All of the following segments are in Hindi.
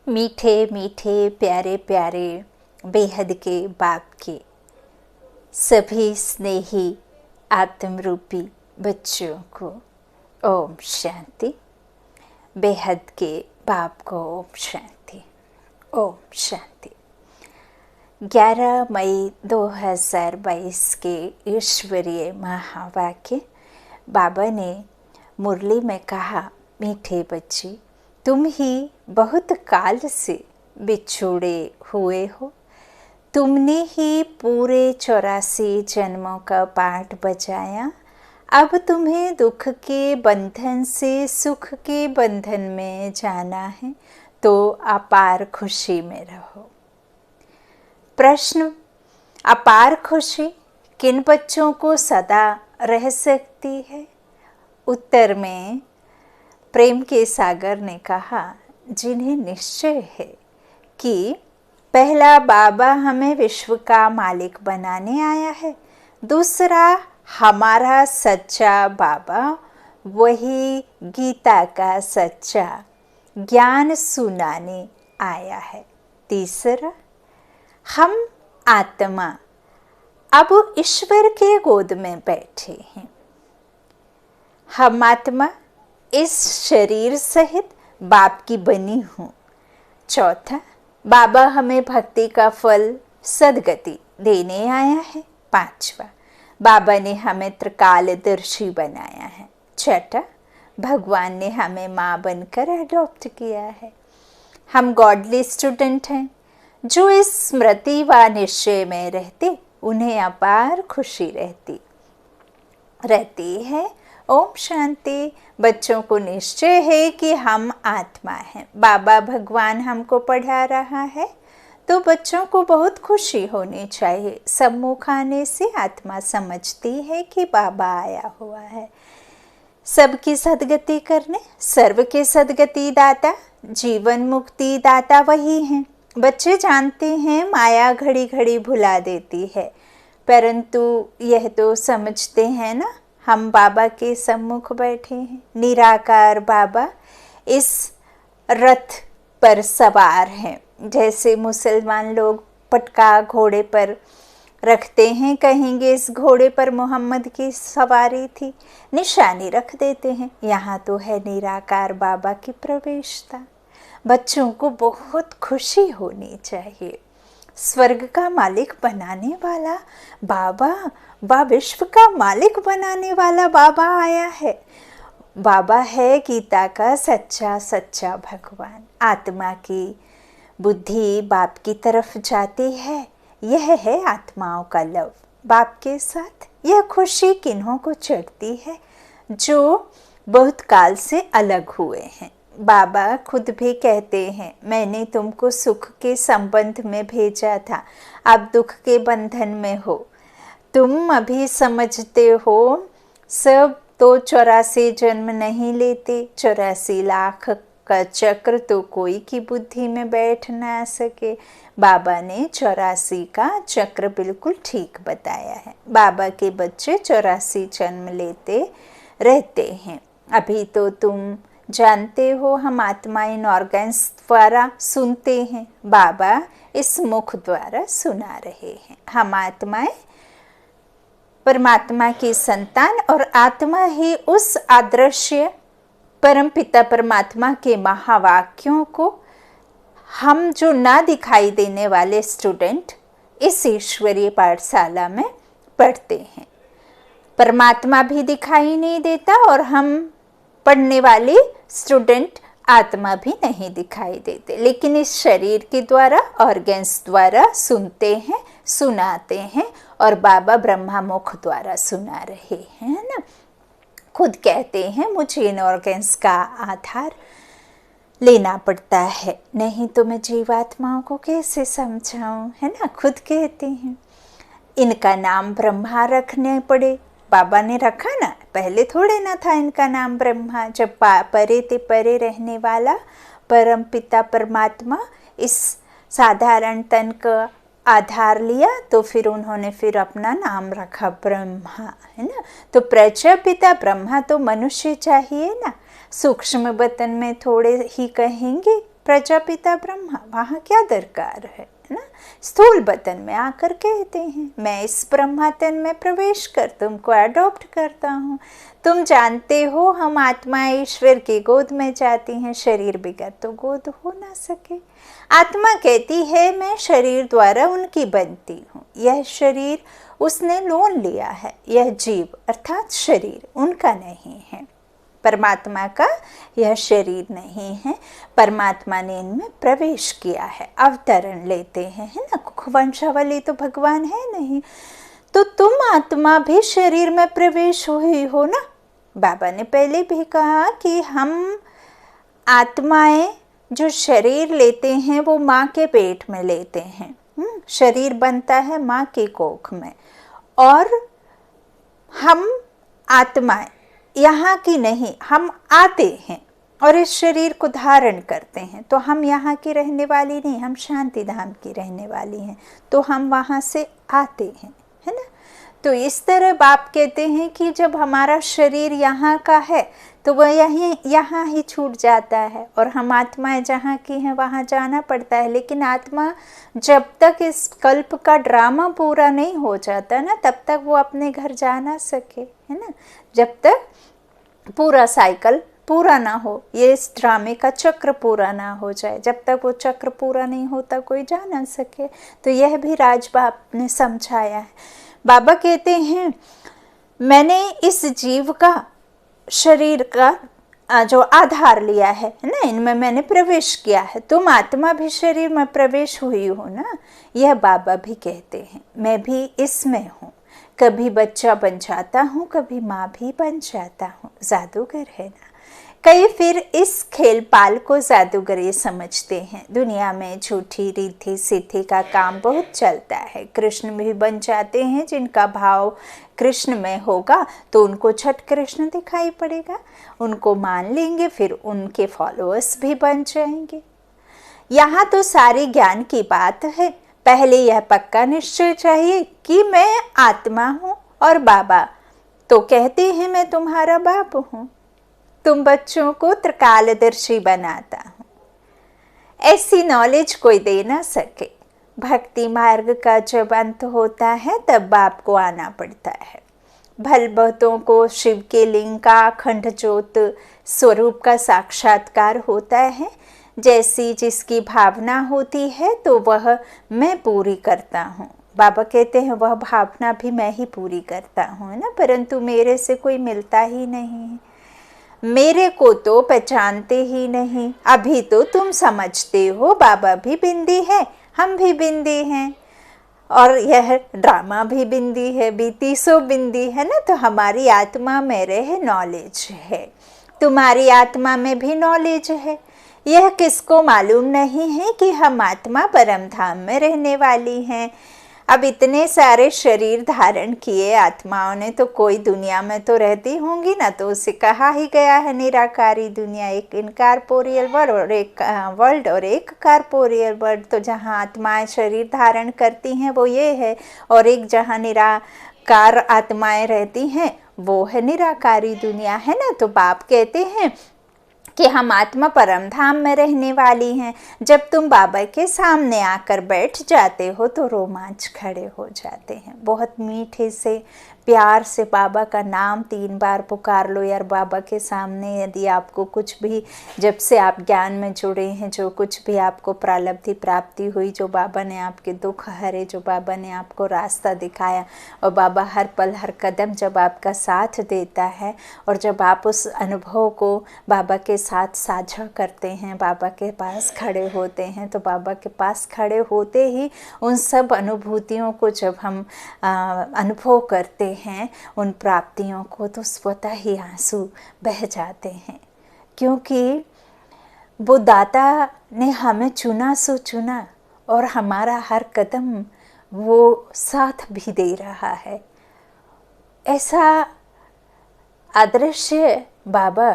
मीठे मीठे प्यारे प्यारे बेहद के बाप के सभी स्नेही आत्मरूपी बच्चों को ओम शांति। बेहद के बाप को ओम शांति, ओम शांति। 11 मई 2022 के ईश्वरीय महावाक्य। बाबा ने मुरली में कहा, मीठे बच्चे, तुम ही बहुत काल से बिछोड़े हुए हो। तुमने ही पूरे 84 जन्मों का पाठ बजाया। अब तुम्हें दुख के बंधन से सुख के बंधन में जाना है, तो अपार खुशी में रहो। प्रश्न, अपार खुशी किन बच्चों को सदा रह सकती है? उत्तर में प्रेम के सागर ने कहा, जिन्हें निश्चय है कि पहला बाबा हमें विश्व का मालिक बनाने आया है, दूसरा हमारा सच्चा बाबा वही गीता का सच्चा ज्ञान सुनाने आया है, तीसरा हम आत्मा अब ईश्वर के गोद में बैठे हैं। हम आत्मा इस शरीर सहित बाप की बनी हूँ। चौथा, बाबा हमें भक्ति का फल सद्गति देने आया है। पांचवा, बाबा ने हमें त्रिकालदर्शी बनाया है। छठा, भगवान ने हमें माँ बनकर अडॉप्ट किया है। हम गॉडली स्टूडेंट हैं। जो इस स्मृति व निश्चय में रहते, उन्हें अपार खुशी रहती है। ओम शांति। बच्चों को निश्चय है कि हम आत्मा हैं। बाबा भगवान हमको पढ़ा रहा है, तो बच्चों को बहुत खुशी होनी चाहिए। सम्मुख आने से आत्मा समझती है कि बाबा आया हुआ है सबकी सद्गति करने। सर्व के सद्गति दाता, जीवन मुक्ति दाता वही हैं। बच्चे जानते हैं माया घड़ी घड़ी भुला देती है, परंतु यह तो समझते हैं ना, हम बाबा के सम्मुख बैठे हैं। निराकार बाबा इस रथ पर सवार हैं। जैसे मुसलमान लोग पटका घोड़े पर रखते हैं, कहेंगे इस घोड़े पर मोहम्मद की सवारी थी, निशानी रख देते हैं। यहाँ तो है निराकार बाबा की प्रवेशता। बच्चों को बहुत खुशी होनी चाहिए। स्वर्ग का मालिक बनाने वाला बाबा व विश्व का मालिक बनाने वाला बाबा आया है। बाबा है गीता का सच्चा सच्चा भगवान। आत्मा की बुद्धि बाप की तरफ जाती है। यह है आत्माओं का लव बाप के साथ। यह खुशी किन्हों को चढ़ती है? जो बहुत काल से अलग हुए हैं। बाबा खुद भी कहते हैं, मैंने तुमको सुख के संबंध में भेजा था, अब दुख के बंधन में हो। तुम अभी समझते हो सब तो 84 जन्म नहीं लेते। 84 लाख का चक्र तो कोई की बुद्धि में बैठ ना सके। बाबा ने 84 का चक्र बिल्कुल ठीक बताया है। बाबा के बच्चे 84 जन्म लेते रहते हैं। अभी तो तुम जानते हो, हम आत्मा इन ऑर्गन्स द्वारा सुनते हैं, बाबा इस मुख द्वारा सुना रहे हैं। हम आत्माएं परमात्मा की संतान और आत्मा ही उस अदृश्य परमपिता परमात्मा के महावाक्यों को हम जो ना दिखाई देने वाले स्टूडेंट इस ईश्वरीय पाठशाला में पढ़ते हैं। परमात्मा भी दिखाई नहीं देता और हम पढ़ने वाले स्टूडेंट आत्मा भी नहीं दिखाई देते, लेकिन इस शरीर के द्वारा ऑर्गन्स द्वारा सुनते हैं, सुनाते हैं, और बाबा ब्रह्मा मुख द्वारा सुना रहे हैं ना। खुद कहते हैं, मुझे इन ऑर्गन्स का आधार लेना पड़ता है, नहीं तो मैं जीवात्माओं को कैसे समझाऊं, है ना। खुद कहते हैं इनका नाम ब्रह्मा रखने पड़े। बाबा ने रखा ना, पहले थोड़े ना था इनका नाम ब्रह्मा। जब परे ते परे रहने वाला परम पिता परमात्मा इस साधारण तन का आधार लिया, तो फिर उन्होंने फिर अपना नाम रखा ब्रह्मा, है ना। तो प्रजापिता ब्रह्मा तो मनुष्य चाहिए ना। सूक्ष्म वतन में थोड़े ही कहेंगे प्रजापिता ब्रह्मा, वहाँ क्या दरकार है ना। स्थूल बतन में आकर कहते हैं मैं इस ब्रह्मा तन में प्रवेश कर तुमको अडॉप्ट करता हूँ। तुम जानते हो हम आत्मा ईश्वर की गोद में जाती हैं, शरीर बिगड़ तो गोद हो ना सके। आत्मा कहती है मैं शरीर द्वारा उनकी बनती हूँ, यह शरीर उसने लोन लिया है, यह जीव अर्थात शरीर उनका नहीं है, परमात्मा का यह शरीर नहीं है। परमात्मा ने इनमें प्रवेश किया है, अवतरण लेते हैं, है ना। वंशावली तो भगवान है नहीं, तो तुम आत्मा भी शरीर में प्रवेश हुई हो ना। बाबा ने पहले भी कहा कि हम आत्माएं जो शरीर लेते हैं वो माँ के पेट में लेते हैं। शरीर बनता है माँ की कोख में, और हम आत्माएं यहाँ की नहीं, हम आते हैं और इस शरीर को धारण करते हैं। तो हम यहाँ की रहने वाली नहीं, हम शांति धाम की रहने वाली हैं, तो हम वहाँ से आते हैं, है ना। तो इस तरह बाप कहते हैं कि जब हमारा शरीर यहाँ का है तो वह यहाँ ही छूट जाता है, और हम आत्माएं जहाँ की हैं वहाँ जाना पड़ता है। लेकिन आत्मा जब तक इस कल्प का ड्रामा पूरा नहीं हो जाता ना, तब तक वो अपने घर जा ना सके, है ना। जब तक पूरा साइकिल पूरा ना हो, ये इस ड्रामे का चक्र पूरा ना हो जाए, जब तक वो चक्र पूरा नहीं होता कोई जा ना सके। तो यह भी राजबाप ने समझाया है। बाबा कहते हैं मैंने इस जीव का शरीर का जो आधार लिया है ना, इनमें मैंने प्रवेश किया है। तुम आत्मा भी शरीर में प्रवेश हुई हो ना, यह बाबा भी कहते हैं। मैं भी इसमें हूँ, कभी बच्चा बन जाता हूँ, कभी माँ भी बन जाता हूँ, जादूगर है ना। कई फिर इस खेल पाल को जादूगर ये समझते हैं। दुनिया में झूठी रिद्धि सिद्धि का काम बहुत चलता है। कृष्ण भी बन जाते हैं, जिनका भाव कृष्ण में होगा तो उनको छठ कृष्ण दिखाई पड़ेगा, उनको मान लेंगे, फिर उनके फॉलोअर्स भी बन जाएंगे। यहाँ तो सारे ज्ञान की बात है। पहले यह पक्का निश्चय चाहिए कि मैं आत्मा हूँ, और बाबा तो कहते हैं मैं तुम्हारा बाप हूँ, तुम बच्चों को त्रिकालदर्शी बनाता हूँ। ऐसी नॉलेज कोई दे ना सके। भक्ति मार्ग का जब अंत होता है तब बाप को आना पड़ता है। भल बहुतों को शिव के लिंग का अखंड ज्योत स्वरूप का साक्षात्कार होता है। जैसी जिसकी भावना होती है तो वह मैं पूरी करता हूँ। बाबा कहते हैं वह भावना भी मैं ही पूरी करता हूँ ना, परंतु मेरे से कोई मिलता ही नहीं है, मेरे को तो पहचानते ही नहीं। अभी तो तुम समझते हो बाबा भी बिंदी है, हम भी बिंदी हैं, और यह ड्रामा भी बिंदी है, बीती सो बिंदी है ना। तो हमारी आत्मा में रहे नॉलेज है, तुम्हारी आत्मा में भी नॉलेज है। यह किसको मालूम नहीं है कि हम आत्मा परम धाम में रहने वाली हैं। अब इतने सारे शरीर धारण किए आत्माओं ने, तो कोई दुनिया में तो रहती होंगी ना। तो उसे कहा ही गया है निराकारी दुनिया, एक इनकारपोरियल वर्ल्ड और एक कारपोरियल वर्ल्ड। तो जहाँ आत्माएं शरीर धारण करती हैं वो ये है, और एक जहाँ निराकार आत्माएं रहती हैं वो है निराकारी दुनिया, है ना। तो बाप कहते हैं कि हम आत्मा परम धाम में रहने वाली हैं। जब तुम बाबा के सामने आकर बैठ जाते हो तो रोमांच खड़े हो जाते हैं। बहुत मीठे से प्यार से बाबा का नाम 3 बार पुकार लो यार बाबा के सामने। यदि आपको कुछ भी, जब से आप ज्ञान में जुड़े हैं, जो कुछ भी आपको प्रालब्धि प्राप्ति हुई, जो बाबा ने आपके दुख हरे, जो बाबा ने आपको रास्ता दिखाया, और बाबा हर पल हर कदम जब आपका साथ देता है, और जब आप उस अनुभव को बाबा के साथ साझा करते हैं, बाबा के पास खड़े होते हैं, तो बाबा के पास खड़े होते ही उन सब अनुभूतियों को जब हम अनुभव करते हैं, उन प्राप्तियों को, तो स्वतः ही आंसू बह जाते हैं। क्योंकि वो दाता ने हमें चुना सो चुना, और हमारा हर कदम वो साथ भी दे रहा है। ऐसा अदृश्य बाबा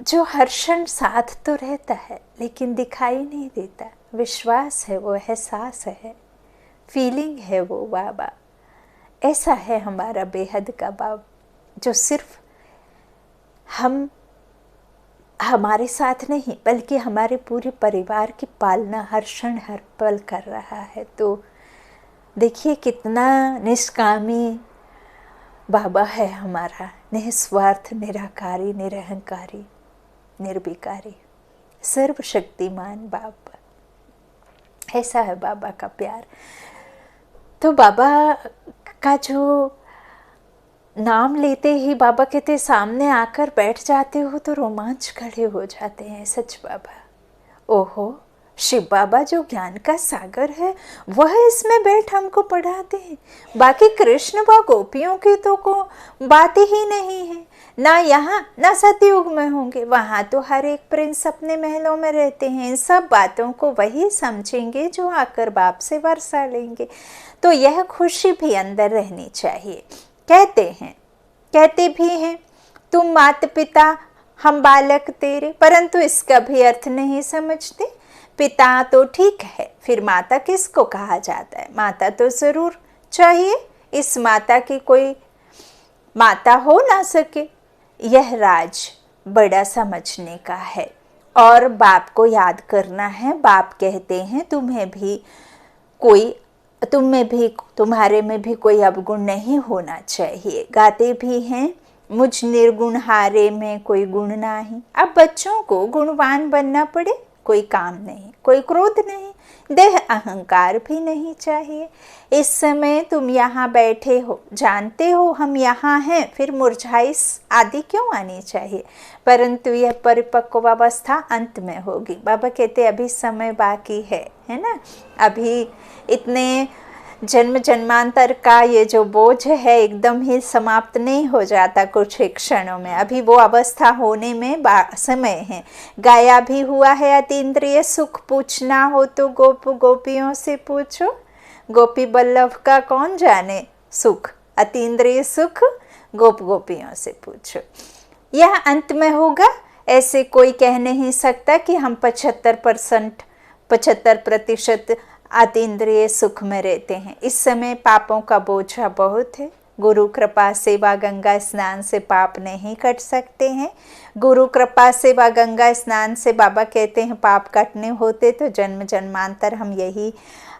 जो हर क्षण साथ तो रहता है लेकिन दिखाई नहीं देता। विश्वास है, वो एहसास है, फीलिंग है वो बाबा। ऐसा है हमारा बेहद का बाप, जो सिर्फ हम हमारे साथ नहीं बल्कि हमारे पूरे परिवार की पालना हर क्षण हर पल कर रहा है। तो देखिए कितना निष्कामी बाबा है हमारा, निस्वार्थ, निराकारी, निरहंकारी, निर्विकारी, सर्वशक्तिमान बाबा। ऐसा है बाबा का प्यार। तो बाबा का जो नाम लेते ही बाबा कहते सामने आकर बैठ जाते हो तो रोमांच खड़े हो जाते हैं। सच बाबा, ओहो, शिव बाबा जो ज्ञान का सागर है वह इसमें बैठ हमको पढ़ाते हैं। बाकी कृष्ण व गोपियों की तो को बात ही नहीं है, ना यहाँ ना सतयुग में होंगे, वहाँ तो हर एक प्रिंस अपने महलों में रहते हैं। इन सब बातों को वही समझेंगे जो आकर बाप से वर्षा लेंगे। तो यह खुशी भी अंदर रहनी चाहिए। कहते भी हैं तुम माता पिता हम बालक तेरे, परंतु इसका भी अर्थ नहीं समझते। पिता तो ठीक है, फिर माता किसको कहा जाता है? माता तो जरूर चाहिए, इस माता की कोई माता हो ना सके। यह राज बड़ा समझने का है और बाप को याद करना है। बाप कहते हैं तुम्हारे में भी कोई अवगुण नहीं होना चाहिए। गाते भी हैं मुझ निर्गुण हारे में कोई गुण नहीं। अब बच्चों को गुणवान बनना पड़े, कोई काम नहीं, कोई क्रोध नहीं, देह अहंकार भी नहीं चाहिए। इस समय तुम यहाँ बैठे हो, जानते हो हम यहाँ हैं, फिर मुरझाइश आदि क्यों आनी चाहिए? परंतु यह परिपक्व अवस्था अंत में होगी। बाबा कहते अभी समय बाकी है ना। अभी इतने जन्म जन्मांतर का ये जो बोझ है एकदम ही समाप्त नहीं हो जाता कुछ क्षणों में। अभी वो अवस्था होने में समय है। गाया भी हुआ है अतीन्द्रिय सुख, पूछना हो तो गोप गोपियों से पूछो। गोपी बल्लभ का कौन जाने सुख, अतीन्द्रिय सुख गोप गोपियों से पूछो। यह अंत में होगा, ऐसे कोई कह नहीं सकता कि हम 75% अतीन्द्रिय सुख में रहते हैं। इस समय पापों का बोझा बहुत है। गुरु कृपा सेवा गंगा स्नान से पाप नहीं कट सकते हैं। गुरु कृपा सेवा गंगा स्नान से बाबा कहते हैं पाप कटने होते तो जन्म जन्मांतर हम यही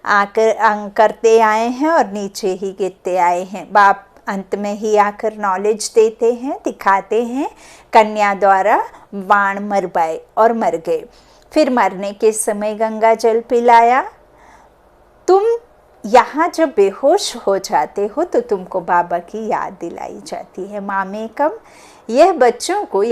आकर करते आए हैं और नीचे ही गिरते आए हैं। बाप अंत में ही आकर नॉलेज देते हैं, दिखाते हैं। कन्या द्वारा बाण मरवाए और मर गए, फिर मरने के समय गंगा जल पिलाया। तुम यहाँ जब बेहोश हो जाते हो तो तुमको बाबा की याद दिलाई जाती है। मामेकम, यह बच्चों को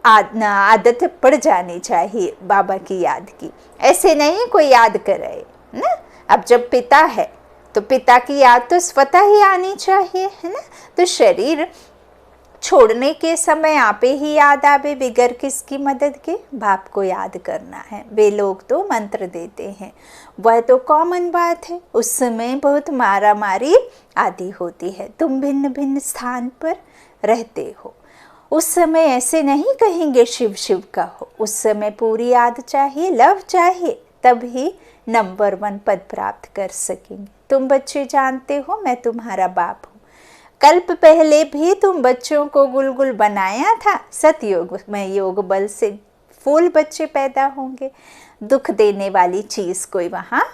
आदत पड़ जानी चाहिए बाबा की याद की। ऐसे नहीं कोई याद करे ना। अब जब पिता है तो पिता की याद तो स्वतः ही आनी चाहिए, है ना। तो शरीर छोड़ने के समय आपे ही याद आवे, बिगर किसकी मदद के? बाप को याद करना है। वे लोग तो मंत्र देते हैं, वह तो कॉमन बात है। उस समय बहुत मारा मारी आदि होती है। तुम भिन्न भिन्न स्थान पर रहते हो। उस समय ऐसे नहीं कहेंगे शिव शिव का हो। उस समय पूरी याद चाहिए, लव चाहिए, तभी नंबर 1 पद प्राप्त कर सकेंगे। तुम बच्चे जानते हो मैं तुम्हारा बाप हूँ। कल्प पहले भी तुम बच्चों को गुलगुल बनाया था। सतयुग में योग बल से फूल बच्चे पैदा होंगे। दुख देने वाली चीज कोई वहाँ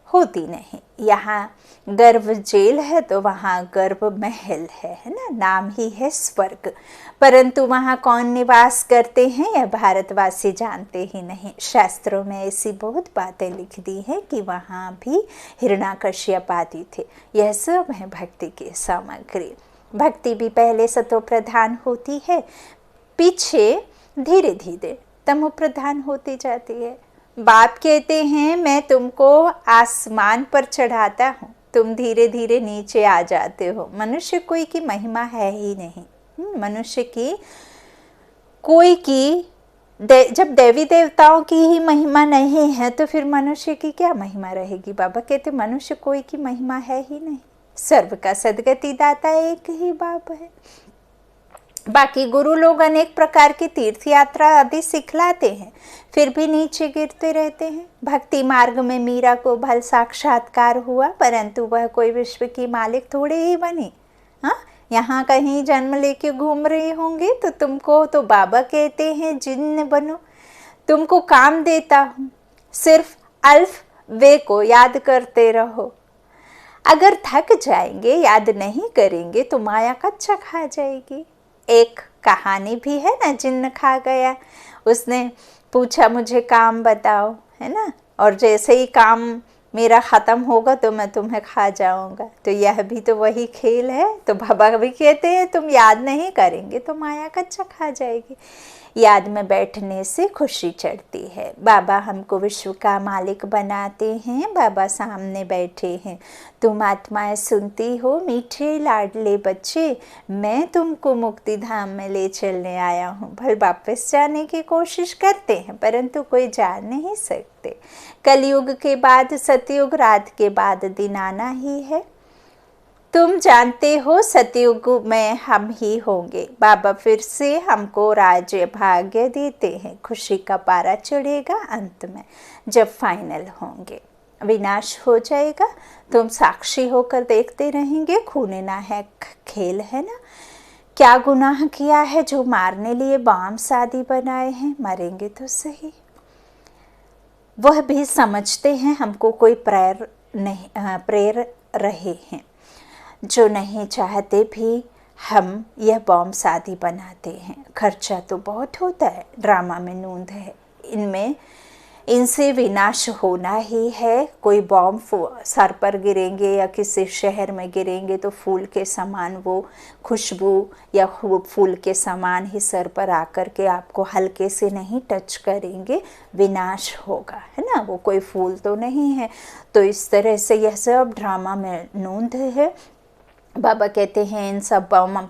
होती नहीं। यहाँ गर्भ जेल है तो वहाँ गर्भ महल है ना। नाम ही है स्वर्ग, परंतु वहाँ कौन निवास करते हैं यह भारतवासी जानते ही नहीं। शास्त्रों में ऐसी बहुत बातें लिख दी हैं कि वहाँ भी हिरण्याकश्यप आदि थे। यह सब है भक्ति की सामग्री। भक्ति भी पहले सतो प्रधान होती है, पीछे धीरे धीरे तमो प्रधान होती जाती है। बाप कहते हैं मैं तुमको आसमान पर चढ़ाता हूँ, तुम धीरे धीरे नीचे आ जाते हो। मनुष्य कोई की महिमा है ही नहीं। मनुष्य की कोई की जब देवी देवताओं की ही महिमा नहीं है तो फिर मनुष्य की क्या महिमा रहेगी? बाबा कहते मनुष्य कोई की महिमा है ही नहीं। सर्व का सदगति दाता एक ही बाप है। बाकी गुरु लोग अनेक प्रकार की तीर्थ यात्रा आदि सिखलाते हैं, फिर भी नीचे गिरते रहते हैं। भक्ति मार्ग में मीरा को भल साक्षात्कार हुआ, परंतु वह कोई विश्व की मालिक थोड़े ही बनी। हाँ, यहाँ कहीं जन्म लेके घूम रही होंगी तो तुमको तो बाबा कहते हैं जिन्न बनो, तुमको काम देता हूँ, सिर्फ अल्फ वे को याद करते रहो। अगर थक जाएंगे, याद नहीं करेंगे तो माया कच्चा खा जाएगी। एक कहानी भी है ना, जिन्न खा गया, उसने पूछा मुझे काम बताओ, है ना, और जैसे ही काम मेरा ख़त्म होगा तो मैं तुम्हें खा जाऊंगा। तो यह भी तो वही खेल है। तो बाबा भी कहते हैं तुम याद नहीं करेंगे तो माया कच्चा खा जाएगी। याद में बैठने से खुशी चढ़ती है। बाबा हमको विश्व का मालिक बनाते हैं। बाबा सामने बैठे हैं। तुम आत्माएं सुनती हो मीठे लाडले बच्चे, मैं तुमको मुक्ति धाम में ले चलने आया हूँ। भले वापस जाने की कोशिश करते हैं परंतु कोई जा नहीं सकते। कलयुग के बाद सतयुग, रात के बाद दिन आना ही है। तुम जानते हो सतयुग में हम ही होंगे। बाबा फिर से हमको राज्य भाग्य देते हैं। खुशी का पारा चढ़ेगा अंत में जब फाइनल होंगे। विनाश हो जाएगा, तुम साक्षी होकर देखते रहेंगे। खून नाहक खेल है ना। क्या गुनाह किया है जो मारने लिए बाम शादी बनाए हैं? मरेंगे तो सही। वह भी समझते हैं हमको कोई प्रेर रहे हैं। जो नहीं चाहते भी हम यह बॉम्ब शादी बनाते हैं। खर्चा तो बहुत होता है, ड्रामा में नूंद है इनमें। इनसे विनाश होना ही है। कोई बॉम्ब सर पर गिरेंगे या किसी शहर में गिरेंगे तो फूल के समान वो खुशबू या फूल के समान ही सर पर आकर के आपको हल्के से नहीं टच करेंगे, विनाश होगा, है ना। वो कोई फूल तो नहीं है। तो इस तरह से यह सब ड्रामा में नूंद है। बाबा कहते हैं इन सब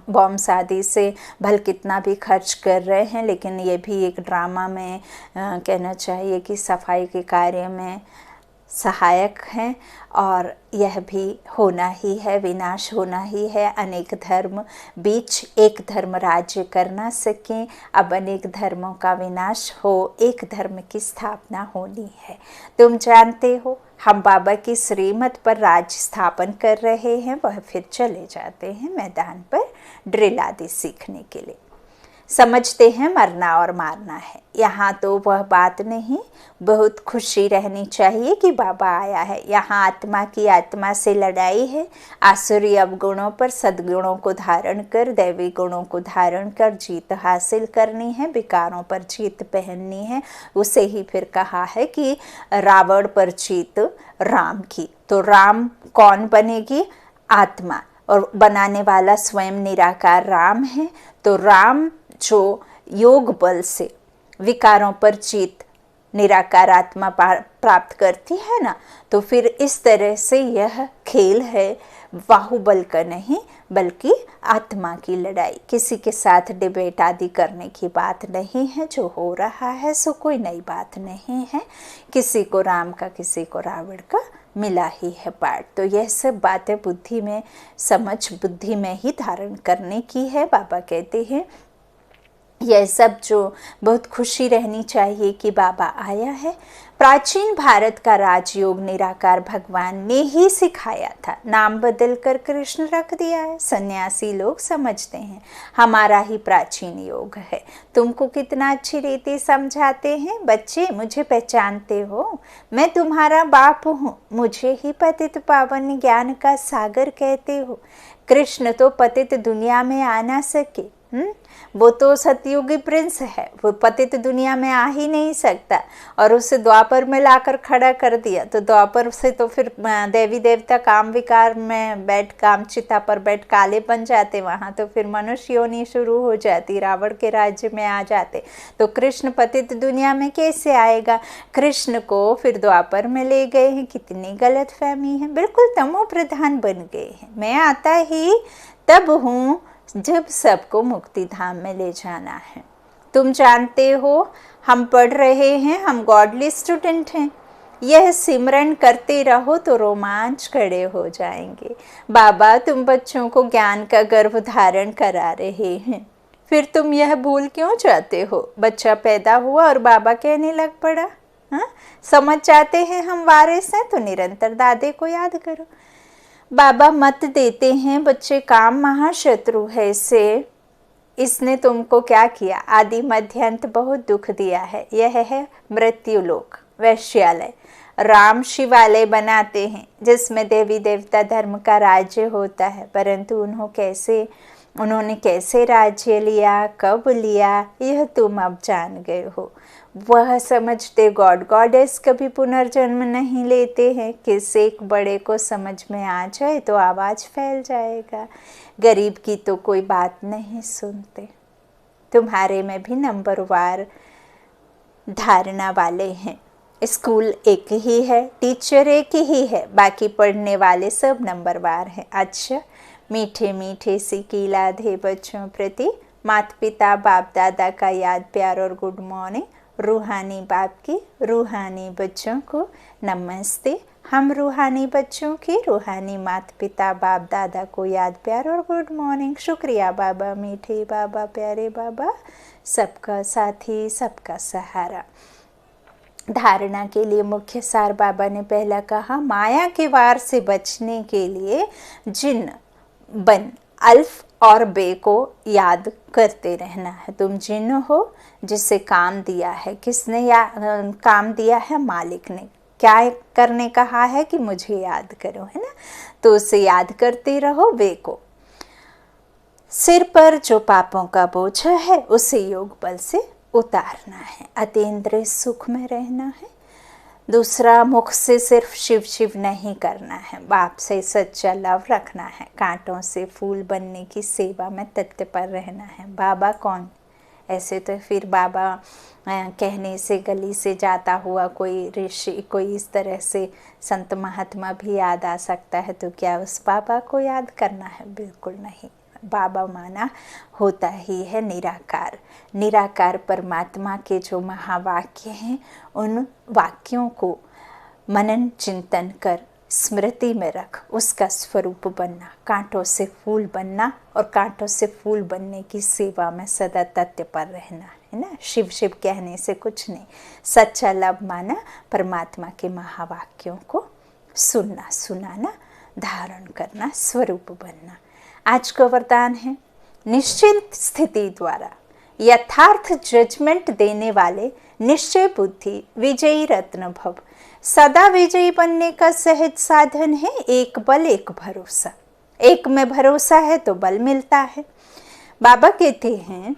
बॉम्ब शादी से भल कितना भी खर्च कर रहे हैं, लेकिन ये भी एक ड्रामा में कहना चाहिए कि सफाई के कार्य में सहायक हैं। और यह भी होना ही है, विनाश होना ही है। अनेक धर्म बीच एक धर्म राज्य कर ना सकें। अब अनेक धर्मों का विनाश हो, एक धर्म की स्थापना होनी है। तुम जानते हो हम बाबा की श्रीमत पर राज्य स्थापन कर रहे हैं। वह फिर चले जाते हैं मैदान पर ड्रिल आदि सीखने के लिए। समझते हैं मरना और मारना है। यहाँ तो वह बात नहीं। बहुत खुशी रहनी चाहिए कि बाबा आया है। यहाँ आत्मा की आत्मा से लड़ाई है। आसुरी अवगुणों पर सद्गुणों को धारण कर, दैवी गुणों को धारण कर जीत हासिल करनी है। विकारों पर जीत पहननी है। उसे ही फिर कहा है कि रावण पर जीत राम की। तो राम कौन बनेगी? आत्मा, और बनाने वाला स्वयं निराकार राम है। तो राम जो योग बल से विकारों पर जीत निराकार आत्मा प्राप्त करती है ना, तो फिर इस तरह से यह खेल है बाहुबल का नहीं बल्कि आत्मा की लड़ाई। किसी के साथ डिबेट आदि करने की बात नहीं है। जो हो रहा है सो कोई नई बात नहीं है। किसी को राम का किसी को रावण का मिला ही है पाठ। तो यह सब बातें बुद्धि में समझ, बुद्धि में ही धारण करने की है। बाबा कहते हैं यह सब जो बहुत खुशी रहनी चाहिए कि बाबा आया है। प्राचीन भारत का राजयोग निराकार भगवान ने ही सिखाया था। नाम बदल कर कृष्ण रख दिया है। सन्यासी लोग समझते हैं हमारा ही प्राचीन योग है। तुमको कितना अच्छी रीति समझाते हैं। बच्चे मुझे पहचानते हो, मैं तुम्हारा बाप हूँ। मुझे ही पतित पावन ज्ञान का सागर कहते हो। कृष्ण तो पतित दुनिया में आ ना सके। वो तो सतयुगी प्रिंस है, वो पतित दुनिया में आ ही नहीं सकता। और उसे द्वापर में लाकर खड़ा कर दिया। तो द्वापर से तो फिर देवी देवता काम विकार में बैठ, काम चिता पर बैठ काले बन जाते। वहाँ तो फिर मनुष्य योनि शुरू हो जाती, रावण के राज्य में आ जाते। तो कृष्ण पतित दुनिया में कैसे आएगा? कृष्ण को फिर द्वापर में ले गए हैं। कितनी गलत फहमी है, बिल्कुल तमो प्रधान बन गए हैं। मैं आता ही तब हूँ जब सबको मुक्ति धाम में ले जाना है। तुम जानते हो हम पढ़ रहे हैं, हम गॉडली स्टूडेंट हैं। यह सिमरन करते रहो तो रोमांच खड़े हो जाएंगे। बाबा तुम बच्चों को ज्ञान का गर्भ धारण करा रहे हैं, फिर तुम यह भूल क्यों जाते हो? बच्चा पैदा हुआ और बाबा कहने लग पड़ा। हाँ, समझ जाते हैं हम वारिस हैं तो निरंतर दादे को याद करो। बाबा मत देते हैं, बच्चे काम महाशत्रु है इसने तुमको क्या किया, आदि मध्य अंत बहुत दुख दिया है। यह है मृत्यु लोक, वैश्यालय। राम शिवालय बनाते हैं जिसमें देवी देवता धर्म का राज्य होता है, परंतु उन्होंने कैसे राज्य लिया, कब लिया, यह तुम अब जान गए हो। वह समझते गॉड गॉडेस कभी पुनर्जन्म नहीं लेते हैं। किसी एक बड़े को समझ में आ जाए तो आवाज़ फैल जाएगा, गरीब की तो कोई बात नहीं सुनते। तुम्हारे में भी नंबरवार धारणा वाले हैं। स्कूल एक ही है, टीचर एक ही है, बाकी पढ़ने वाले सब नंबरवार हैं। अच्छा, मीठे मीठे सी लाधे बच्चों प्रति माता पिता बाप दादा का याद प्यार और गुड मॉर्निंग। रूहानी बाप की रूहानी बच्चों को नमस्ते। हम रूहानी बच्चों की रूहानी माता पिता बाप दादा को याद प्यार और गुड मॉर्निंग। शुक्रिया बाबा, मीठे बाबा, प्यारे बाबा, सबका साथी, सबका सहारा। धारणा के लिए मुख्य सार बाबा ने पहला कहा, माया के वार से बचने के लिए जिन बन अल्फ और बे को याद करते रहना है। तुम जिन हो जिसे काम दिया है। किसने काम दिया है? मालिक ने। क्या करने कहा है कि मुझे याद करो, है ना, तो उसे याद करते रहो। बे को सिर पर जो पापों का बोझ है उसे योग बल से उतारना है। अतीन्द्रिय सुख में रहना है। दूसरा, मुख से सिर्फ शिव शिव नहीं करना है, बाप से सच्चा लव रखना है। कांटों से फूल बनने की सेवा में तत्पर रहना है। बाबा कौन? ऐसे तो फिर बाबा कहने से गली से जाता हुआ कोई ऋषि, कोई इस तरह से संत महात्मा भी याद आ सकता है, तो क्या उस बाबा को याद करना है? बिल्कुल नहीं। बाबा माना होता ही है निराकार। निराकार परमात्मा के जो महावाक्य हैं, उन वाक्यों को मनन चिंतन कर स्मृति में रख उसका स्वरूप बनना, कांटों से फूल बनना और कांटों से फूल बनने की सेवा में सदा तत्पर रहना, है ना। शिव शिव कहने से कुछ नहीं। सच्चा लव माना परमात्मा के महावाक्यों को सुनना, सुनाना, धारण करना, स्वरूप बनना। आज का वरदान है, निश्चिंत स्थिति द्वारा यथार्थ जजमेंट देने वाले निश्चय बुद्धि विजयी रत्न भव। सदा विजयी बनने का सहज साधन है एक बल एक भरोसा। एक में भरोसा है तो बल मिलता है। बाबा कहते हैं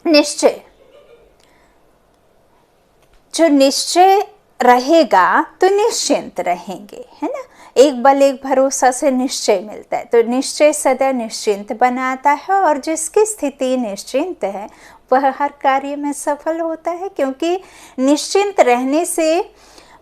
निश्चय, जो निश्चय रहेगा तो निश्चिंत रहेंगे, है ना। एक बल एक भरोसा से निश्चय मिलता है, तो निश्चय सदा निश्चिंत बनाता है और जिसकी स्थिति निश्चिंत है वह हर कार्य में सफल होता है, क्योंकि निश्चिंत रहने से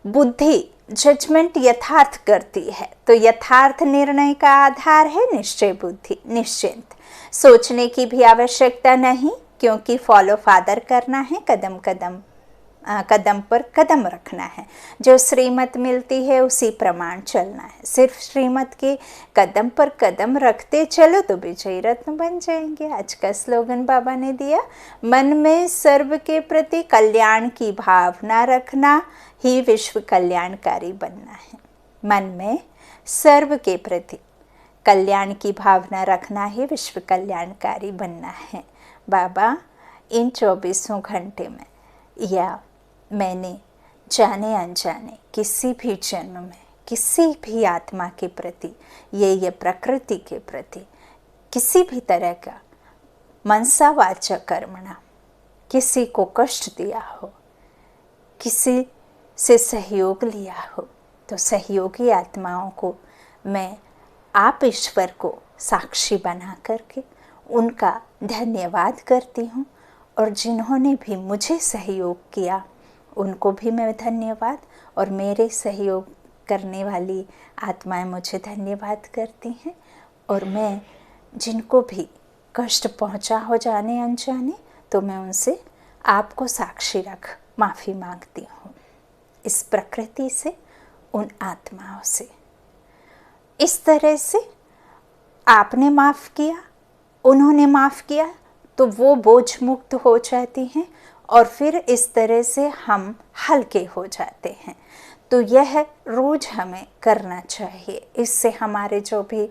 बुद्धि जजमेंट यथार्थ करती है। तो यथार्थ निर्णय का आधार है निश्चय बुद्धि। निश्चिंत सोचने की भी आवश्यकता नहीं, क्योंकि फॉलो फादर करना है, कदम पर कदम रखना है। जो श्रीमत मिलती है उसी प्रमाण चलना है। सिर्फ श्रीमत के कदम पर कदम रखते चलो तो विजयी रत्न बन जाएंगे। आज का स्लोगन बाबा ने दिया, मन में सर्व के प्रति कल्याण की भावना रखना ही विश्व कल्याणकारी बनना है। मन में सर्व के प्रति कल्याण की भावना रखना ही विश्व कल्याणकारी बनना है। बाबा इन 24 घंटे में या मैंने जाने अनजाने किसी भी जन्म में किसी भी आत्मा के प्रति, ये प्रकृति के प्रति किसी भी तरह का मनसा वाचा कर्मणा किसी को कष्ट दिया हो, किसी से सहयोग लिया हो, तो सहयोगी आत्माओं को मैं आप ईश्वर को साक्षी बना करके उनका धन्यवाद करती हूँ। और जिन्होंने भी मुझे सहयोग किया उनको भी मैं धन्यवाद, और मेरे सहयोग करने वाली आत्माएं मुझे धन्यवाद करती हैं। और मैं जिनको भी कष्ट पहुंचा हो जाने अनजाने, तो मैं उनसे आपको साक्षी रख माफ़ी मांगती हूँ, इस प्रकृति से, उन आत्माओं से। इस तरह से आपने माफ़ किया, उन्होंने माफ़ किया, तो वो बोझ मुक्त हो जाती हैं और फिर इस तरह से हम हल्के हो जाते हैं। तो यह रोज हमें करना चाहिए। इससे हमारे जो भी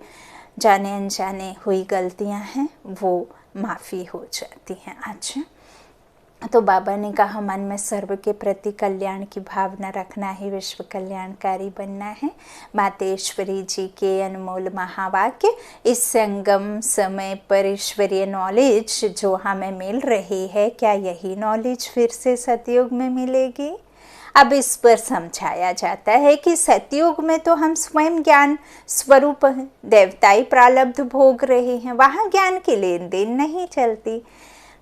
जाने अनजाने हुई गलतियां हैं वो माफ़ी हो जाती हैं। अच्छा, तो बाबा ने कहा मन में सर्व के प्रति कल्याण की भावना रखना ही विश्व कल्याणकारी बनना है। मातेश्वरी जी के अनमोल महावाक्य, इस संगम समय पर ईश्वरीय नॉलेज जो हमें मिल रही है, क्या यही नॉलेज फिर से सतयुग में मिलेगी? अब इस पर समझाया जाता है कि सतयुग में तो हम स्वयं ज्ञान स्वरूप हैं, देवताई प्रारब्ध भोग रहे हैं, वहाँ ज्ञान की लेन देन नहीं चलती।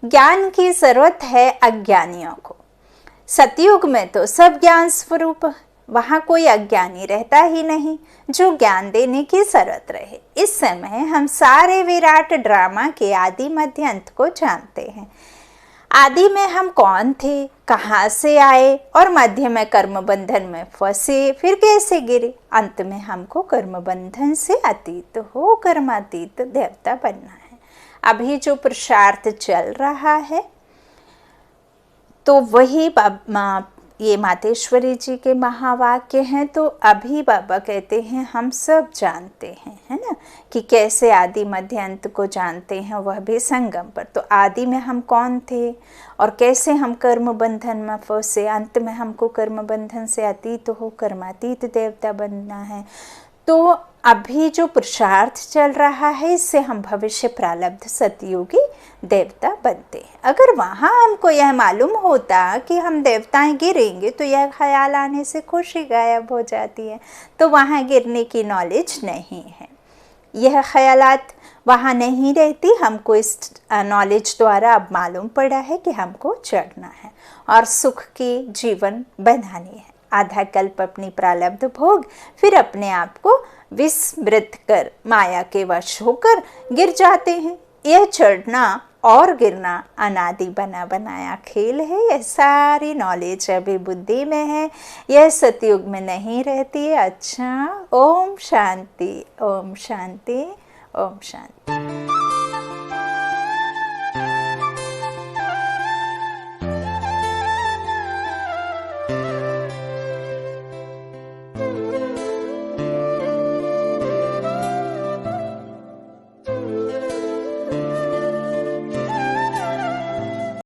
ज्ञान की जरूरत है अज्ञानियों को। सतयुग में तो सब ज्ञान स्वरूप, वहाँ कोई अज्ञानी रहता ही नहीं जो ज्ञान देने की जरूरत रहे। इस समय हम सारे विराट ड्रामा के आदि मध्य अंत को जानते हैं। आदि में हम कौन थे, कहाँ से आए और मध्य में कर्म बंधन में फंसे, फिर कैसे गिरे। अंत में हमको कर्म बंधन से अतीत हो कर्मातीत देवता बनना है। अभी जो पुरुषार्थ चल रहा है तो वही ये मातेश्वरी जी के महावाक्य हैं। तो अभी बाबा कहते हैं हम सब जानते हैं, है ना, कि कैसे आदि मध्य अंत को जानते हैं, वह भी संगम पर। तो आदि में हम कौन थे और कैसे हम कर्म बंधन में फंसे, अंत में हमको कर्म बंधन से अतीत हो कर्मातीत देवता बनना है। तो अभी जो पुरुषार्थ चल रहा है इससे हम भविष्य प्रारब्ध सतयुगी देवता बनते हैं। अगर वहाँ हमको यह मालूम होता कि हम देवताएं गिरेंगे तो यह ख्याल आने से खुशी गायब हो जाती है। तो वहाँ गिरने की नॉलेज नहीं है, यह ख्यालात वहाँ नहीं रहती। हमको इस नॉलेज द्वारा अब मालूम पड़ा है कि हमको चढ़ना है और सुख की जीवन बनानी है। आधा कल्प अपनी प्रारब्ध भोग, फिर अपने आप को विस्मृत कर माया के वश होकर गिर जाते हैं। यह चढ़ना और गिरना अनादि बना बनाया खेल है। यह सारी नॉलेज अभी बुद्धि में है, यह सतयुग में नहीं रहती है। अच्छा, ओम शांति, ओम शांति, ओम शांति।